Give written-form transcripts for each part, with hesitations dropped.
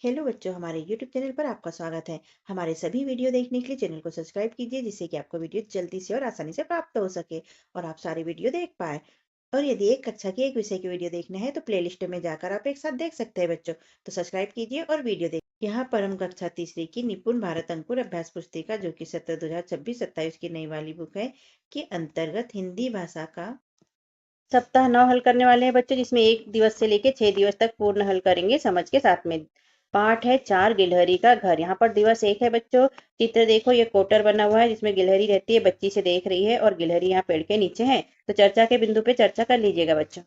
Hello बच्चों, हमारे YouTube channel पर आपका स्वागत है। हमारे सभी वीडियो देखने के लिए चैनल को सब्सक्राइब कीजिए, जिससे कि आपको वीडियो जल्दी से और आसानी से प्राप्त हो सके और आप सारे वीडियो देख पाए। और यदि एक कक्षा की एक विषय की वीडियो देखना है तो प्लेलिस्ट में जाकर आप एक साथ देख सकते हैं बच्चों। तो सब्सक्राइब कीजिए और वीडियो देख। यहाँ पर हम कक्षा तीसरी की निपुण भारत अंकुर अभ्यास पुस्तिका, जो कि सत्र 2026-27 की नई वाली बुक है, के अंतर्गत हिंदी भाषा का सप्ताह 9 हल करने वाले हैं बच्चों, जिसमें 1 दिवस से लेके 6 दिवस तक पूर्ण हल करेंगे समझ के साथ में। पाठ है 4 गिलहरी का घर। यहाँ पर दिवस 1 है बच्चों। चित्र देखो, ये कोटर बना हुआ है जिसमें गिलहरी रहती है, बच्ची से देख रही है और गिलहरी यहाँ पेड़ के नीचे है। तो चर्चा के बिंदु पे चर्चा कर लीजिएगा बच्चों।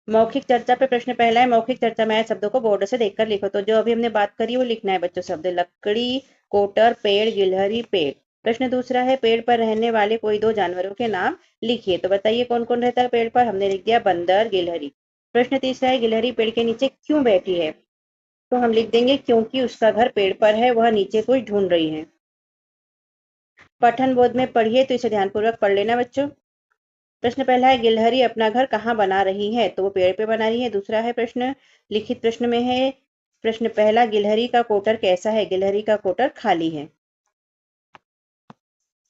मौखिक चर्चा पे प्रश्न पहला है, मौखिक चर्चा में आए शब्दों को बोर्ड से देखकर लिखो। तो जो अभी हमने बात करी वो लिखना है बच्चों। शब्द लकड़ी, कोटर, पेड़, गिलहरी, पेड़। प्रश्न दूसरा है, पेड़ पर रहने वाले कोई दो जानवरों के नाम लिखिए। तो बताइए कौन कौन रहता है पेड़ पर। हमने लिख दिया बंदर, गिलहरी। प्रश्न तीसरा है, गिलहरी पेड़ के नीचे क्यों बैठी है। तो हम लिख देंगे क्योंकि उसका घर पेड़ पर है, वह नीचे कुछ ढूंढ रही है। पठन बोध में पढ़िए, तो इसे ध्यानपूर्वक पढ़ लेना बच्चों। प्रश्न पहला है, गिलहरी अपना घर कहाँ बना रही है। तो वो पेड़ पे बना रही है। दूसरा है प्रश्न, लिखित प्रश्न में है। प्रश्न पहला, गिलहरी का कोटर कैसा है। गिलहरी का कोटर खाली है।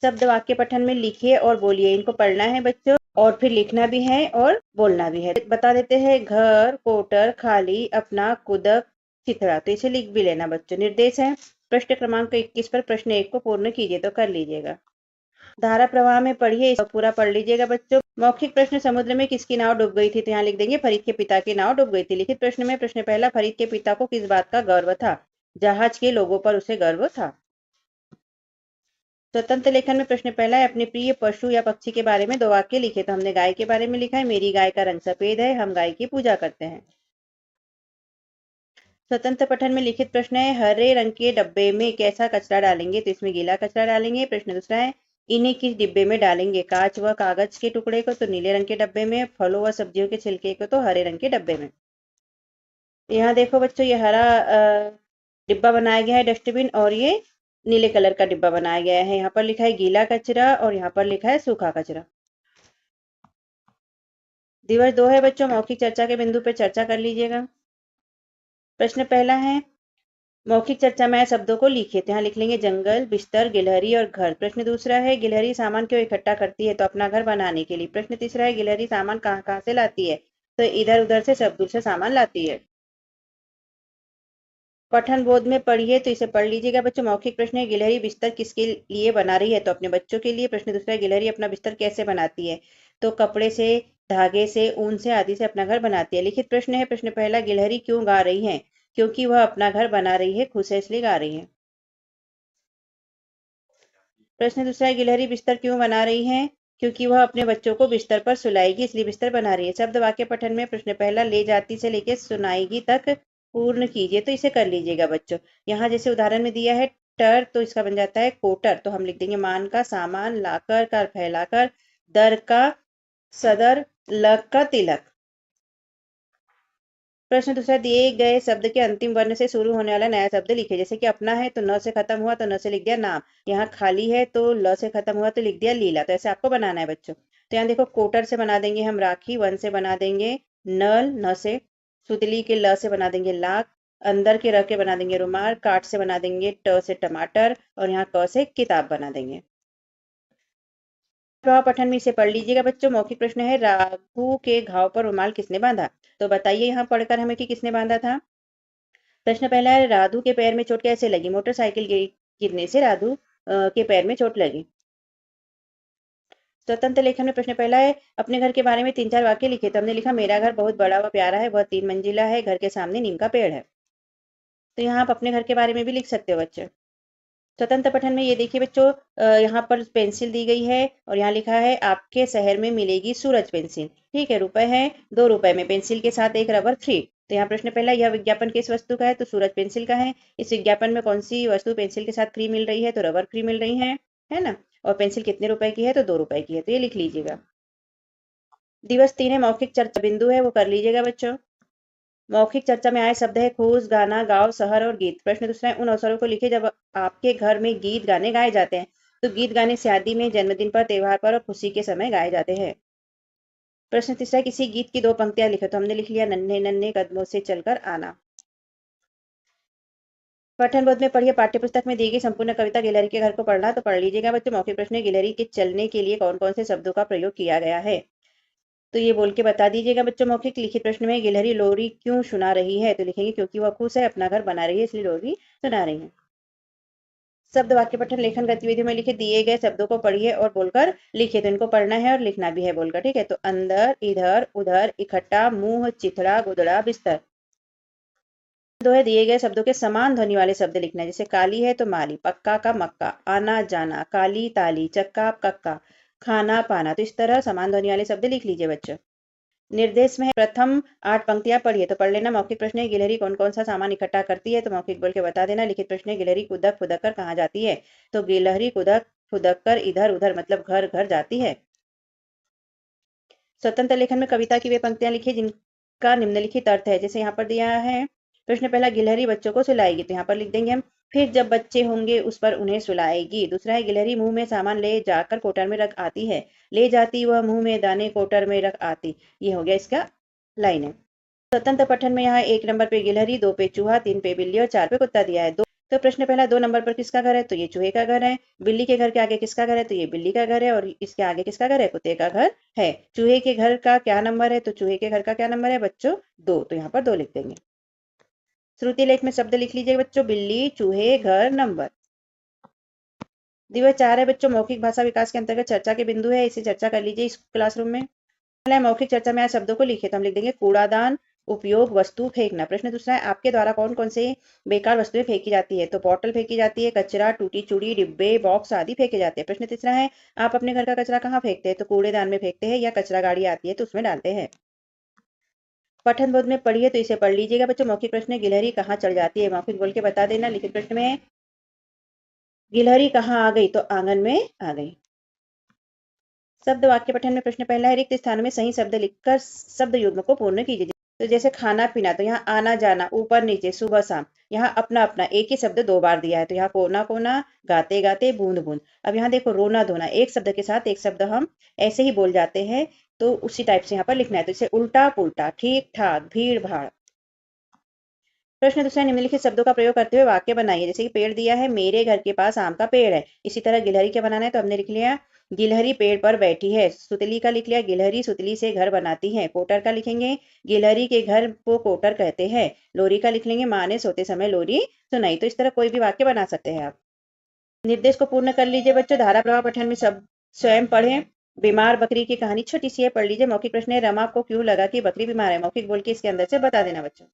शब्द वाक्य पठन में लिखिए और बोलिए। इनको पढ़ना है बच्चों और फिर लिखना भी है और बोलना भी है। बता देते हैं, घर, कोटर, खाली, अपना, कुदक, चिथड़ा। तो इसे लिख भी लेना बच्चों। निर्देश है, प्रश्न क्रमांक 21 पर प्रश्न 1 को पूर्ण कीजिए। तो कर लीजिएगा। धारा प्रवाह में पढ़िए, इसको पूरा पढ़ लीजिएगा बच्चों। मौखिक प्रश्न, समुद्र में किसकी नाव डूब गई थी। तो यहाँ लिख देंगे फरीद के पिता की नाव डूब गई थी। लिखित प्रश्न में प्रश्न पहला, फरीद के पिता को किस बात का गर्व था। जहाज के लोगों पर उसे गर्व था। स्वतंत्र लेखन में प्रश्न पहला है, अपने प्रिय पशु या पक्षी के बारे में 2 वाक्य लिखे। तो हमने गाय के बारे में लिखा है, मेरी गाय का रंग सफेद है, हम गाय की पूजा करते हैं। स्वतंत्र पठन में लिखित प्रश्न है, हरे रंग के डब्बे में कैसा कचरा डालेंगे। तो इसमें गीला कचरा डालेंगे। प्रश्न दूसरा है, इन्हें किस डिब्बे में डालेंगे। कांच व कागज के टुकड़े को तो नीले रंग के डब्बे में, फलों व सब्जियों के छिलके को तो हरे रंग के डब्बे में। यहाँ देखो बच्चों, ये हरा डिब्बा बनाया गया है डस्टबिन, और ये नीले कलर का डिब्बा बनाया गया है। यहाँ पर लिखा है गीला कचरा और यहाँ पर लिखा है सूखा कचरा। दिवस 2 है बच्चों, मौखिक चर्चा के बिंदु पे चर्चा कर लीजिएगा। प्रश्न पहला है, मौखिक चर्चा में आए शब्दों को लिखिए। तो यहाँ लिख लेंगे जंगल, बिस्तर, गिलहरी और घर। प्रश्न दूसरा है, गिलहरी सामान क्यों इकट्ठा करती है। तो अपना घर बनाने के लिए। प्रश्न तीसरा है, गिलहरी सामान कहाँ कहाँ से लाती है। तो इधर उधर से, सब दूर से सामान लाती है। पठन बोध में पढ़िए, तो इसे पढ़ लीजिएगा बच्चों। मौखिक प्रश्न है, गिलहरी बिस्तर किसके लिए बना रही है। तो अपने बच्चों के लिए। प्रश्न दूसरा है, गिलहरी अपना बिस्तर कैसे बनाती है। तो कपड़े से, धागे से, ऊन से आदि से अपना घर बनाती है। लिखित प्रश्न है, प्रश्न पहला, गिलहरी क्यों गा रही है। क्योंकि वह अपना घर बना रही है, खुश है इसलिए गा रही है। प्रश्न दूसरा है, गिलहरी बिस्तर क्यों बना रही है। क्योंकि वह अपने बच्चों को बिस्तर पर सुलाएगी, इसलिए बिस्तर बना रही है। शब्द वाक्य पठन में प्रश्न पहला, ले जाती से लेकर सुनाएगी तक पूर्ण कीजिए। तो इसे कर लीजिएगा बच्चों। यहाँ जैसे उदाहरण में दिया है टर, तो इसका बन जाता है कोटर। तो हम लिख देंगे मान का सामान, लाकर का फैलाकर, दर का सदर, लग का तिलक। प्रश्न दूसरा, दिए गए शब्द के अंतिम वर्ण से शुरू होने वाला नया शब्द लिखे। जैसे कि अपना है तो न से खत्म हुआ, तो न से लिख दिया नाम। यहाँ खाली है तो ल से खत्म हुआ, तो लिख दिया लीला। तो ऐसे आपको बनाना है बच्चों। तो यहाँ देखो, कोटर से बना देंगे हम राखी, वन से बना देंगे नल, न से। सुतली के ल से बना देंगे लाख, अंदर के र के बना देंगे रुमाल, काट से बना देंगे ट से टमाटर, और यहाँ क से किताब बना देंगे। प्रवाह पठन में इसे पढ़ लीजिएगा बच्चों। मौखिक प्रश्न है, राघु के घाव पर रुमाल किसने बांधा। तो बताइए यहाँ पढ़कर हमें कि किसने बांधा था। प्रश्न पहला है, राधु के पैर में चोट कैसे लगी। मोटरसाइकिल गिरने से राधु के पैर में चोट लगी। स्वतंत्र लेखन में प्रश्न पहला है, अपने घर के बारे में 3-4 वाक्य लिखे। तो हमने लिखा, मेरा घर बहुत बड़ा व प्यारा है, वह 3 मंजिला है, घर के सामने नीम का पेड़ है। तो यहाँ आप अपने घर के बारे में भी लिख सकते हो बच्चे। स्वतंत्र पठन में ये देखिए बच्चों, यहाँ पर पेंसिल दी गई है और यहाँ लिखा है, आपके शहर में मिलेगी सूरज पेंसिल। ठीक है, रुपए है, 2 रुपए में पेंसिल के साथ एक रबर फ्री। तो यहाँ प्रश्न पहला, यह विज्ञापन किस वस्तु का है। तो सूरज पेंसिल का है। इस विज्ञापन में कौन सी वस्तु पेंसिल के साथ फ्री मिल रही है। तो रबर फ्री मिल रही है ना। और पेंसिल कितने रुपए की है। तो 2 रुपए की है। तो ये लिख लीजिएगा। दिवस 3 है, मौखिक चर्चा बिंदु है, वो कर लीजिएगा बच्चों। मौखिक चर्चा में आए शब्द है खूस, गाना, गाँव, शहर और गीत। प्रश्न दूसरा है, उन अवसरों को लिखे जब आपके घर में गीत गाने गाए जाते हैं। तो गीत गाने शादी में, जन्मदिन पर, त्योहार पर और खुशी के समय गाए जाते हैं। प्रश्न तीसरा है, किसी गीत की 2 पंक्तियां लिखो। तो हमने लिख लिया, नन्हे नन्हे कदमों से चलकर आना। पठन बोध में पढ़िए पाठ्य पुस्तक में दी गई संपूर्ण कविता गिलहरी के घर को पढ़ना। तो पढ़ लीजिएगा बच्चों। मौखिक प्रश्न है, गिलहरी के चलने के लिए कौन कौन से शब्दों का प्रयोग किया गया है? तो ये बोल के बता दीजिएगा बच्चों। मौखिक लिखित प्रश्न में गिलहरी लोरी क्यों सुना रही है? तो लिखेंगे क्योंकि वह खुश है, अपना घर बना रही है, इसलिए लोरी सुना रही है। शब्द वाक्य पठन लेखन गतिविधि में लिखे दिए गए शब्दों को पढ़िए और बोलकर लिखिए। तो इनको पढ़ना है और लिखना भी है बोलकर, ठीक है। तो अंदर, इधर, उधर, इकट्ठा, मुंह, चिथड़ा, गुदड़ा, बिस्तर। दो है दिए गए शब्दों के समान ध्वनि वाले शब्द लिखना है। जैसे काली है तो माली, पक्का का मक्का, आना जाना, काली ताली, चक्का कक्का, खाना पाना। तो इस तरह समान ध्वनि वाले शब्द लिख लीजिए बच्चों। निर्देश में प्रथम 8 पंक्तियां पढ़िए। तो पढ़ लेना। मौखिक प्रश्न है, गिलहरी कौन कौन सा सामान इकट्ठा करती है? तो मौखिक बोल के बता देना। लिखित प्रश्न है, गिलहरी कुदक फुदक कर कहाँ जाती है? तो गिलहरी कुदक फुदक कर इधर उधर मतलब घर घर जाती है। स्वतंत्र लेखन में कविता की वे पंक्तियां लिखिए जिनका निम्नलिखित अर्थ है। जैसे यहाँ पर दिया है प्रश्न पहला, गिलहरी बच्चों को सुलाएगी। तो यहाँ पर लिख देंगे हम, फिर जब बच्चे होंगे उस पर उन्हें सुलाएगी। दूसरा है, गिलहरी मुंह में सामान ले जाकर कोटर में रख आती है। ले जाती वह मुंह में दाने कोटर में रख आती। ये हो गया इसका लाइन है। स्वतंत्र पठन में यहाँ 1 नंबर पे गिलहरी, 2 पे चूहा, 3 पे बिल्ली और 4 पे कुत्ता दिया है। तो प्रश्न पहला, 2 नंबर पर किसका घर है? तो ये चूहे का घर है। बिल्ली के घर के आगे किसका घर है? तो ये बिल्ली का घर है। और इसके आगे किसका घर है? कुत्ते का घर है। चूहे के घर का क्या नंबर है? तो चूहे के घर का क्या नंबर है बच्चों? 2। तो यहाँ पर 2 लिख देंगे। श्रुति लेख में शब्द लिख लीजिए बच्चों, बिल्ली, चूहे, घर, नंबर। दिवस 4 है बच्चों, मौखिक भाषा विकास के अंतर्गत चर्चा के बिंदु है। इसे चर्चा कर लीजिए इस क्लासरूम में। पहला है मौखिक चर्चा में आए शब्दों को लिखे। तो हम लिख देंगे कूड़ादान, उपयोग, वस्तु, फेंकना। प्रश्न दूसरा है, आपके द्वारा कौन कौन से बेकार वस्तुएं फेंकी जाती है? तो बॉटल फेंकी जाती है, कचरा, टूटी चूड़ी, डिब्बे, बॉक्स आदि फेंके जाते हैं। प्रश्न तीसरा है, आप अपने घर का कचरा कहाँ फेंकते हैं? तो कूड़ेदान में फेंकते हैं या कचरा गाड़ी आती है तो उसमें डालते हैं। पठन बोध में पढ़िए। तो इसे पढ़ लीजिएगा बच्चों। मौखिक प्रश्न है, गिलहरी कहाँ चढ़ जाती है? मौखिक बोल के बता देना। लिखित प्रश्न में गिलहरी कहाँ आ गई? तो आंगन में आ गई। शब्द वाक्य पठन में प्रश्न पहला है, रिक्त स्थानों में सही शब्द लिखकर शब्द युग्म को पूर्ण कीजिए। तो जैसे खाना पीना, तो यहाँ आना जाना, ऊपर नीचे, सुबह शाम। यहाँ अपना अपना एक ही शब्द 2 बार दिया है। तो यहाँ कोना कोना, गाते गाते, बूंद बूंद। अब यहाँ देखो रोना धोना, एक शब्द के साथ एक शब्द हम ऐसे ही बोल जाते हैं। तो उसी टाइप से यहाँ पर लिखना है। तो इसे उल्टा पुल्टा, ठीक ठाक, भीड़ भाड़। प्रश्न दूसरा, निम्नलिखित शब्दों का प्रयोग करते हुए वाक्य बनाइए। जैसे कि पेड़ दिया है, मेरे घर के पास आम का पेड़ है। इसी तरह गिलहरी क्या बनाना है? तो हमने लिख लिया गिलहरी पेड़ पर बैठी है। सुतली का लिख लिया, गिलहरी सुतली से घर बनाती है। कोटर का लिखेंगे, गिलहरी के घर को कोटर कहते हैं। लोरी का लिख लेंगे, माँ ने सोते समय लोरी सुनाई। तो इस तरह कोई भी वाक्य बना सकते हैं आप। निर्देश को पूर्ण कर लीजिए बच्चों। धारा प्रवाह पठन में सब स्वयं पढ़ें। बीमार बकरी की कहानी छोटी सी है, पढ़ लीजिए। मौखिक प्रश्न है, रमा को क्यों लगा कि बकरी बीमार है? मौखिक बोल के इसके अंदर से बता देना बच्चों।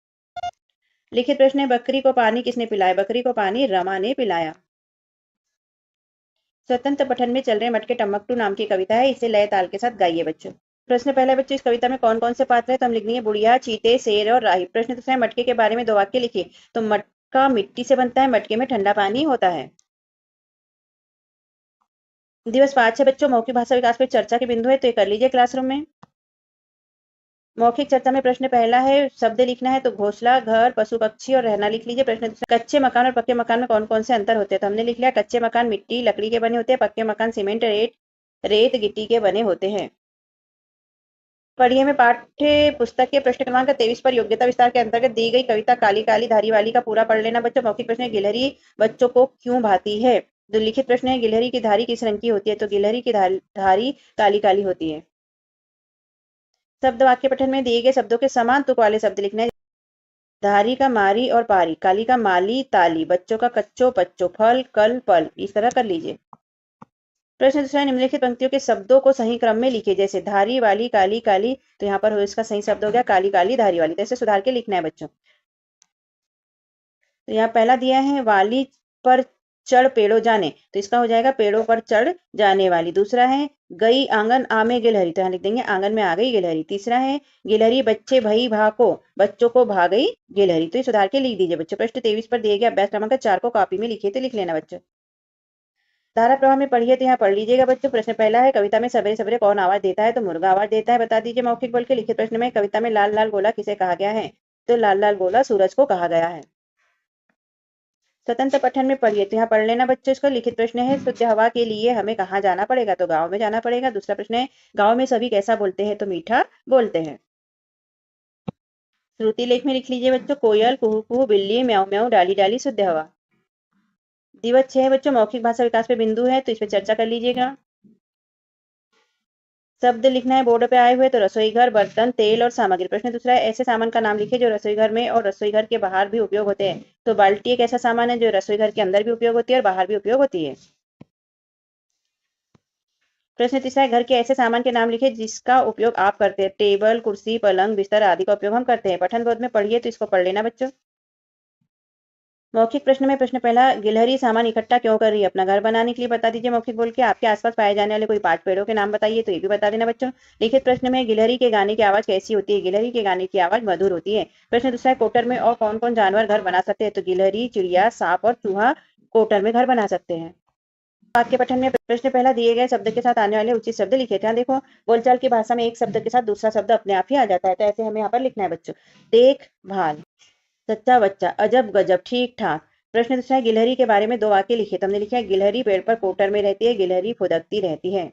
लिखित प्रश्न है, बकरी को पानी किसने पिलाया? बकरी को पानी रमा ने पिलाया। स्वतंत्र पठन में चल रहे मटके टमकटू नाम की कविता है। इसे लय ताल के साथ गाइए बच्चों। प्रश्न पहला बच्चों, इस कविता में कौन कौन से पात्र है? तो हम लिख देंगे बुढ़िया, चीते, शेर और राही। प्रश्न दूसरा है, मटके के बारे में 2 वाक्य लिखिए। तो मटका मिट्टी से बनता है, मटके में ठंडा पानी होता है। दिवस 5 है बच्चों, मौखिक भाषा विकास पर चर्चा के बिंदु है। तो ये कर लीजिए क्लासरूम में। मौखिक चर्चा में प्रश्न पहला है, शब्द लिखना है। तो घोंसला, घर, पशु पक्षी और रहना लिख लीजिए। प्रश्न दूसरा, कच्चे मकान और पक्के मकान में कौन कौन से अंतर होते हैं? तो हमने लिख लिया, कच्चे मकान मिट्टी लकड़ी के बने होते हैं, पक्के मकान सीमेंट रेत गिट्टी के बने होते हैं। पढ़िए में पाठ्य पुस्तक के प्रश्न क्रमांक 23 पर योग्यता विस्तार के अंतर्गत दी गई कविता काली काली धारी वाली का पूरा पढ़ लेना बच्चों। मौखिक प्रश्न है, गिलहरी बच्चों को क्यों भाती है? जो लिखित प्रश्न है, गिलहरी की धारी किस रंग की होती है? तो गिलहरी की धारी काली काली होती है। शब्द वाक्य पठन में दिए गए शब्दों के समान तुक वाले शब्द लिखने हैं। धारी का मारी और पारी, काली का माली ताली, बच्चों का कच्चो पच्चो, फल कल पल। इस तरह कर लीजिए। प्रश्न दूसरा, निम्नलिखित पंक्तियों के शब्दों को सही क्रम में लिखिए। जैसे धारी वाली काली काली, तो यहाँ पर इसका सही शब्द हो गया काली काली धारी वाली। तो ऐसे सुधार के लिखना है बच्चों। तो यहाँ पहला दिया है, वाली पर चढ़ पेड़ों जाने, तो इसका हो जाएगा पेड़ों पर चढ़ जाने वाली। दूसरा है, गई आंगन आमे गिलहरी, तो यहाँ लिख देंगे आंगन में आ गई गिलहरी। तीसरा है, गिलहरी बच्चे भई भाको, बच्चों को भा गई गिलहरी। तो ये सुधार के लिख दीजिए बच्चों। प्रश्न 23 पर दिए गए अभ्यास क्रमांक 4 को कॉपी में लिखिए। तो लिख लेना बच्चों। धारा प्रवाह में पढ़िए। तो यहाँ पढ़ लीजिएगा बच्चों। प्रश्न पहला है, कविता में सवेरे सवेरे कौन आवाज देता है? तो मुर्गा आवाज देता है, बता दीजिए मौखिक बोल के। लिखित प्रश्न में, कविता में लाल लाल गोला किसे कहा गया है? तो लाल लाल गोला सूरज को कहा गया है। स्वतंत्र पठन में पढ़िए। तो यहाँ पढ़ लेना बच्चों इसको। लिखित प्रश्न है, शुद्ध हवा के लिए हमें कहाँ जाना पड़ेगा? तो गाँव में जाना पड़ेगा। दूसरा प्रश्न है, गाँव में सभी कैसा बोलते हैं? तो मीठा बोलते हैं। श्रुति लेख में लिख लीजिए बच्चों, कोयल कुहू कुहू, बिल्ली म्याऊं म्याऊं, डाली डाली शुद्ध हवा। दिवस 6 है बच्चों, मौखिक भाषा विकास पे बिंदु है, तो इस पर चर्चा कर लीजिएगा। शब्द लिखना है बोर्ड पे आए हुए, तो रसोई घर, बर्तन, तेल और सामग्री। प्रश्न दूसरा है, ऐसे सामान का नाम लिखिए जो रसोई घर में और रसोई घर के बाहर भी उपयोग होते हैं। तो बाल्टी एक ऐसा सामान है जो रसोई घर के अंदर भी उपयोग होती है और बाहर भी उपयोग होती है। प्रश्न तीसरा है, घर के ऐसे सामान के नाम लिखिए जिसका उपयोग आप करते हैं। टेबल, कुर्सी, पलंग, बिस्तर आदि का उपयोग हम करते हैं। पठन बोध में पढ़िए, तो इसको पढ़ लेना बच्चों। मौखिक प्रश्न में प्रश्न पहला, गिलहरी सामान इकट्ठा क्यों कर रही है? अपना घर बनाने के लिए। बता दीजिए मौखिक बोल के। आपके आसपास पाए जाने वाले कोई पांच पेड़ों के नाम बताइए, तो ये भी बता देना बच्चों। लिखित प्रश्न में, गिलहरी के गाने की आवाज कैसी होती है? गिलहरी के गाने की आवाज मधुर होती है। प्रश्न दूसरा है, कोटर में और कौन कौन जानवर घर बना सकते हैं? तो गिलहरी, चिड़िया, सांप और चूहा कोटर में घर बना सकते हैं। वाक्य पठन में प्रश्न पहला, दिए गए शब्द के साथ आने वाले उचित शब्द लिखे थे। देखो, बोलचाल की भाषा में एक शब्द के साथ दूसरा शब्द अपने आप ही आ जाता है, तो ऐसे हमें यहाँ पर लिखना है बच्चों। देखभाल, सच्चा बच्चा, अजब गजब, ठीक ठाक। प्रश्न दूसरा है, गिलहरी के बारे में दो वाक्य लिखे। तो हमने लिखा है, गिलहरी पेड़ पर कोटर में रहती है, गिलहरी फुदकती रहती है।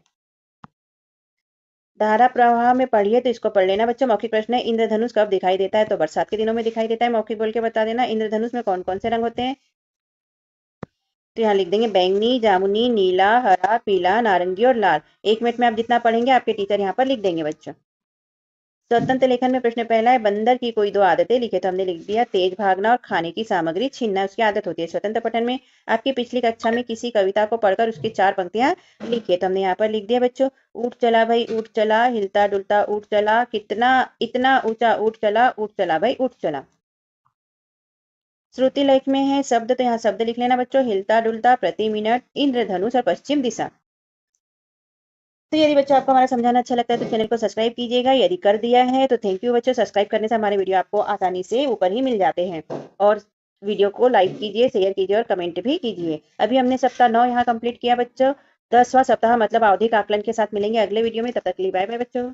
धारा प्रवाह में पढ़िए, तो इसको पढ़ लेना बच्चों। मौखिक प्रश्न है, इंद्रधनुष कब दिखाई देता है? तो बरसात के दिनों में दिखाई देता है। मौखिक बोल के बता देना, इंद्रधनुष में कौन कौन से रंग होते हैं? तो यहाँ लिख देंगे, बैंगनी, जामुनी, नीला, हरा, पीला, नारंगी और लाल। 1 मिनट में आप जितना पढ़ेंगे आपके टीचर यहाँ पर लिख देंगे बच्चों। स्वतंत्र लेखन में प्रश्न पहला है, बंदर की कोई दो आदतें लिखे। तो हमने लिख दिया, तेज भागना और खाने की सामग्री छीनना उसकी आदत होती है। स्वतंत्र पठन में, आपकी पिछली कक्षा में किसी कविता को पढ़कर उसकी 4 पंक्तियां लिखिए। तो हमने यहाँ पर लिख दिया बच्चों, ऊट चला भाई ऊट चला, हिलता डुलता ऊट चला, कितना इतना ऊंचा ऊट चला भाई ऊट चला। श्रुति लेख में है शब्द, तो यहाँ शब्द लिख लेना बच्चों, हिलता डुलता, प्रति मिनट, इंद्रधनुष और पश्चिम दिशा। तो यदि बच्चों आपको हमारा समझाना अच्छा लगता है तो चैनल को सब्सक्राइब कीजिएगा। यदि कर दिया है तो थैंक यू बच्चों। सब्सक्राइब करने से हमारे वीडियो आपको आसानी से ऊपर ही मिल जाते हैं। और वीडियो को लाइक कीजिए, शेयर कीजिए और कमेंट भी कीजिए। अभी हमने सप्ताह 9 यहाँ कंप्लीट किया बच्चों। 10वां सप्ताह मतलब आवधिक आकलन के साथ मिलेंगे अगले वीडियो में। तब तक के लिए बाय बाय बच्चों।